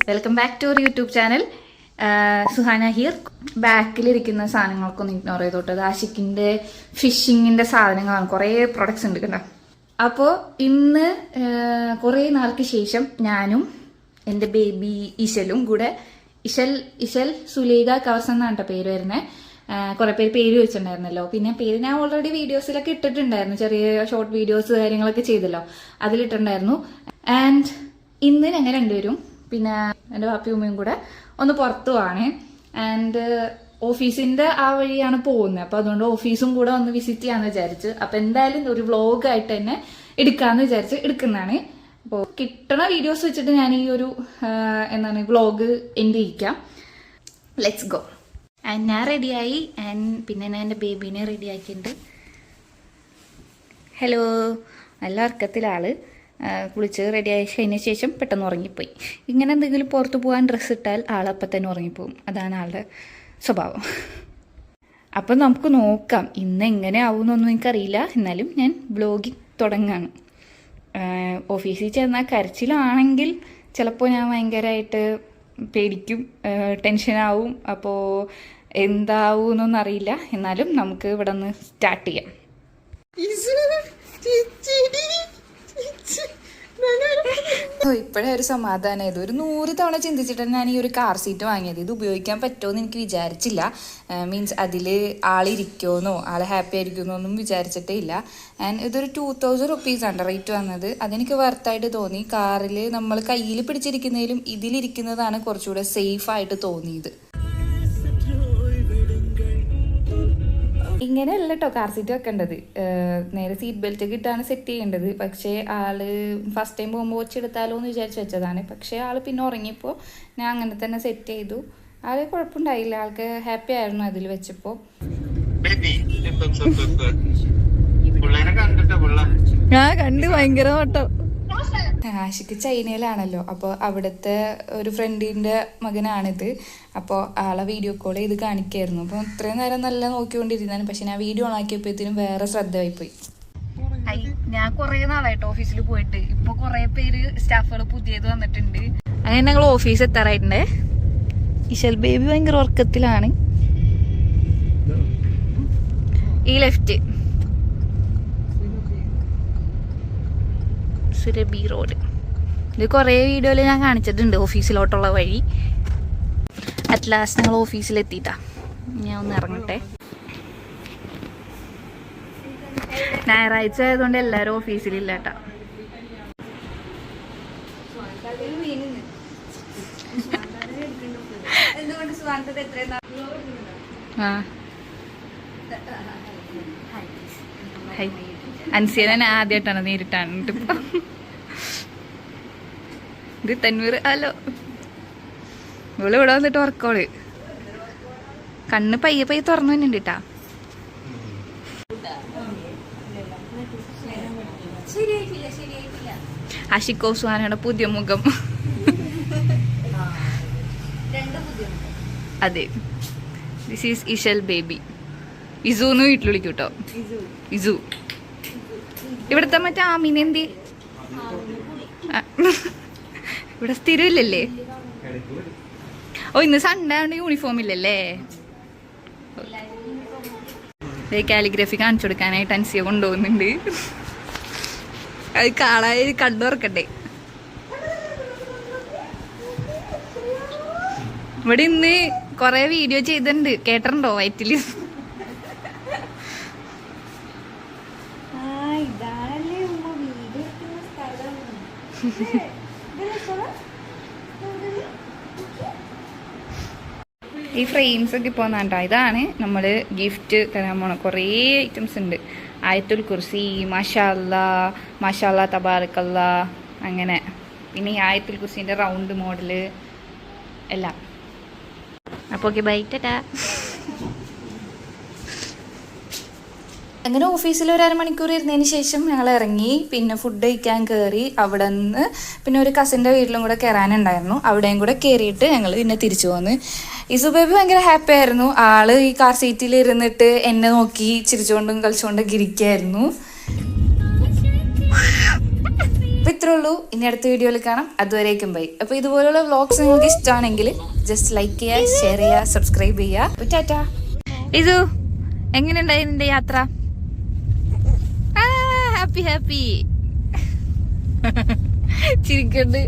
Welcome back to our YouTube channel. Suhana here. ബാക്കിലിരിക്കുന്ന സാധനങ്ങളൊക്കെ ഒന്ന് ഇഗ്നോർ ചെയ്തോട്ടത്. ആഷിക്കിന്റെ ഫിഷിങ്ങിന്റെ സാധനങ്ങളാണ്, കുറേ പ്രൊഡക്ട്സ് ഉണ്ട് കേട്ടോ. അപ്പോൾ ഇന്ന് കുറേ നാൾക്ക് ശേഷം ഞാനും എൻ്റെ ബേബി ഇശലും കൂടെ, ഇശൽ സുലൈഖ കവർസ് എന്നാണ് കേട്ടോ പേര് വരുന്നത്. കുറെ പേര് വെച്ചിട്ടുണ്ടായിരുന്നല്ലോ. പിന്നെ പേര് ഞാൻ ഓൾറെഡി വീഡിയോസിലൊക്കെ ഇട്ടിട്ടുണ്ടായിരുന്നു, ചെറിയ ഷോർട്ട് വീഡിയോസ് കാര്യങ്ങളൊക്കെ ചെയ്തല്ലോ, അതിലിട്ടുണ്ടായിരുന്നു. ആൻഡ് ഇന്ന് ഞങ്ങൾ രണ്ടുപേരും പിന്നെ എൻ്റെ പാപ്പയും ഉമ്മയും കൂടെ ഒന്ന് പുറത്തു പോവാണ്. ആൻഡ് ഓഫീസിന്റെ ആ വഴിയാണ് പോകുന്നത്. അപ്പൊ അതുകൊണ്ട് ഓഫീസും കൂടെ ഒന്ന് വിസിറ്റ് ചെയ്യാന്ന് വിചാരിച്ചു. അപ്പൊ എന്തായാലും ഒരു വ്ളോഗായിട്ട് തന്നെ എടുക്കാന്ന് വിചാരിച്ച് എടുക്കുന്നതാണ്. അപ്പോൾ കിട്ടണ വീഡിയോസ് വെച്ചിട്ട് ഞാൻ ഈ ഒരു വ്ളോഗ് എൻഡ് ചെയ്യിക്കാം. Let's go. ആൻഡ് ഞാൻ റെഡിയായി. ആൻഡ് പിന്നെ ഞാൻ എൻ്റെ ബേബീനെ റെഡിയാക്കിയിട്ടുണ്ട്. ഹലോ. നല്ല ഉറക്കത്തിലാള്. കുളിച്ച് റെഡിയായി കഴിഞ്ഞ ശേഷം പെട്ടെന്ന് ഉറങ്ങിപ്പോയി. ഇങ്ങനെ എന്തെങ്കിലും പുറത്ത് പോകാൻ ഡ്രസ്സ് ഇട്ടാൽ ആളപ്പം തന്നെ ഉറങ്ങിപ്പോവും. അതാണ് ആളുടെ സ്വഭാവം. അപ്പം നമുക്ക് നോക്കാം ഇന്ന് എങ്ങനെ ആവുമെന്നൊന്നും എനിക്കറിയില്ല. എന്നാലും ഞാൻ വ്ളോഗിങ് തുടങ്ങാണ്. ഓഫീസിൽ ചെന്നാൽ കരച്ചിലാണെങ്കിൽ ചിലപ്പോൾ ഞാൻ ഭയങ്കരമായിട്ട് പേടിക്കും, ടെൻഷനാവും. അപ്പോൾ എന്താവും എന്നൊന്നും അറിയില്ല. എന്നാലും നമുക്ക് ഇവിടെ നിന്ന് സ്റ്റാർട്ട് ചെയ്യാം. ഇപ്പോഴേ ഒരു സമാധാനമായത്. ഒരു 100 തവണ ചിന്തിച്ചിട്ടാണ് ഞാൻ ഈ ഒരു കാർ സീറ്റ് വാങ്ങിയത്. ഇത് ഉപയോഗിക്കാൻ പറ്റുമോയെന്ന് എനിക്ക് വിചാരിച്ചില്ല. മീൻസ് അതിൽ ആളിരിക്കുമെന്നോ ആൾ ഹാപ്പി ആയിരിക്കുമെന്നോ ഒന്നും വിചാരിച്ചിട്ടേ ഇല്ല. ആൻഡ് ഇതൊരു 2000 റുപ്പീസാണ് റേറ്റ് വന്നത്. അതെനിക്ക് വർത്തായിട്ട് തോന്നി. കാറിൽ നമ്മൾ കയ്യിൽ പിടിച്ചിരിക്കുന്നതിലും ഇതിലിരിക്കുന്നതാണ് കുറച്ചുകൂടെ സേഫായിട്ട് തോന്നിയത്. ഇങ്ങനെയല്ല കേട്ടോ കാർ സീറ്റ് വെക്കേണ്ടത്. നേരെ സീറ്റ് ബെൽറ്റ് ഇട്ടാണ് സെറ്റ് ചെയ്യേണ്ടത്. പക്ഷേ ആള് ഫസ്റ്റ് ടൈം പോകുമ്പോൾ വെച്ചെടുത്താലോ എന്ന് വിചാരിച്ച് വെച്ചതാണ്. പക്ഷേ ആള് പിന്നെ ഉറങ്ങിയപ്പോൾ ഞാൻ അങ്ങനെ തന്നെ സെറ്റ് ചെയ്തു. ആള് കുഴപ്പമുണ്ടായില്ല, ആൾക്ക് ഹാപ്പി ആയിരുന്നു അതിൽ വെച്ചപ്പോൾ. ഞാൻ കണ്ട് ഭയങ്കര ഓട്ടം. ആഷിക്ക് ചൈനയിലാണല്ലോ, അപ്പോൾ അവിടുത്തെ ഒരു ഫ്രണ്ടിൻ്റെ മകനാണിത്. അപ്പോൾ ആളെ വീഡിയോ കോൾ ചെയ്ത് കാണിക്കായിരുന്നു. അപ്പോൾ ഇത്രയും നേരം നല്ല നോക്കിക്കൊണ്ടിരുന്നാണ്. പക്ഷെ ഞാൻ വീഡിയോ ഓണാക്കിയപ്പോഴത്തേനും വേറെ ശ്രദ്ധയായിപ്പോയി. ഞാൻ കുറേ നാളായിട്ട് ഓഫീസിൽ പോയിട്ട്. ഇപ്പോൾ കുറേ പേര് സ്റ്റാഫുകൾ പുതിയത് വന്നിട്ടുണ്ട്. അങ്ങനെ ഞങ്ങൾ ഓഫീസ് എത്താറായിട്ടുണ്ടേ. ഇശൽ ബേബി ഭയങ്കര ഉറക്കത്തിലാണ്. ഈ ലെഫ്റ്റ് സുരഭി റോഡ്. ഇത് കുറേ വീഡിയോയിൽ ഞാൻ കാണിച്ചിട്ടുണ്ട് ഓഫീസിലോട്ടുള്ള വഴി. അറ്റ് ലാസ്റ്റ് ഞങ്ങൾ ഓഫീസിലെത്തിയിട്ടാ. ഞാൻ ഒന്ന് ഇറങ്ങട്ടെ. ഞായറാഴ്ച ആയതുകൊണ്ട് എല്ലാവരും ഓഫീസിലില്ല കേട്ടാ. അൻസിയനെ ആദ്യമായിട്ടാണ് നേരിട്ടാണ്. ഇത് തന്നൂർ. ഹലോ. ഇവള് ഇവിടെ വന്നിട്ട് ഉറക്കോള്. കണ്ണ് പയ്യെ തുറന്നു തന്നെയുണ്ട് കേട്ടാ. ആഷിക്കോ സുഹാനയുടെ പുതിയ മുഖം. അതെ, ദിസ് ഈസ് ഇശൽ ബേബി. ഇസൂന്ന് വീട്ടിൽ വിളിക്കും കേട്ടോ. ഇസു. ഇവിടുത്തെ മറ്റേ ആമീനെന്തി ഇവിടെ സ്ഥിരമില്ലല്ലേ? ഓ, ഇന്ന് സൺഡേ ആണ്, യൂണിഫോം ഇല്ലല്ലേ? കാലിഗ്രഫി കാണിച്ചു കൊടുക്കാനായിട്ട് അൻസിയ കൊണ്ടുപോകുന്നുണ്ട്. അത് കാണാൻ കണ്ടുറക്കട്ടെ. ഇവിടെ ഇന്ന് കൊറേ വീഡിയോ ചെയ്തിട്ടുണ്ട്, കേട്ടിട്ടുണ്ടോ? വയറ്റില് ഈ ഫ്രെയിംസ് ഒക്കെ ഇപ്പോൾ വേണ്ട. ഇതാണ് നമ്മൾ ഗിഫ്റ്റ് തരാൻ പോണ. കുറേ ഐറ്റംസ് ഉണ്ട്. ആയത്തുൽ കുർസി, മാഷാ അല്ലാ തബാറക്കല്ലാ, അങ്ങനെ. പിന്നെ ഈ ആയത്തുൽ കുർസിൻ്റെ റൗണ്ട് മോഡല് എല്ലാം. അപ്പോൾ ഓക്കെ, ബൈ, ടാറ്റാ. അങ്ങനെ ഓഫീസിൽ ഒരു അരമണിക്കൂർ ഇരുന്നതിന് ശേഷം ഞങ്ങൾ ഇറങ്ങി. പിന്നെ ഫുഡ് കഴിക്കാൻ കയറി. അവിടെ നിന്ന് പിന്നെ ഒരു കസിൻ്റെ വീട്ടിലും കൂടെ കയറാനുണ്ടായിരുന്നു. അവിടെയും കൂടെ കയറിയിട്ട് ഞങ്ങൾ പിന്നെ തിരിച്ചു പോന്ന്. ഇസു ബേബി ഭയങ്കര ഹാപ്പി ആയിരുന്നു. ആള് ഈ കാർ സീറ്റിൽ ഇരുന്നിട്ട് എന്നെ നോക്കി ചിരിച്ചുകൊണ്ടും കളിച്ചുകൊണ്ടൊക്കെ ഇരിക്കുകയായിരുന്നു. അപ്പൊ ഇത്രേ ഉള്ളൂ. ഇനി അടുത്ത വീഡിയോയിൽ കാണാം. അതുവരേക്കും ബൈ. അപ്പൊ ഇതുപോലുള്ള വ്ളോഗ്സ് നിങ്ങൾക്ക് ഇഷ്ടമാണെങ്കിൽ ജസ്റ്റ് ലൈക്ക് ചെയ്യുക, ഷെയർ ചെയ്യുക, സബ്സ്ക്രൈബ് ചെയ്യുക. ടാറ്റാ. ഇതു എങ്ങനെയുണ്ടായി നിന്റെ യാത്ര? Happy happy ചിരിക്കണ്ട്.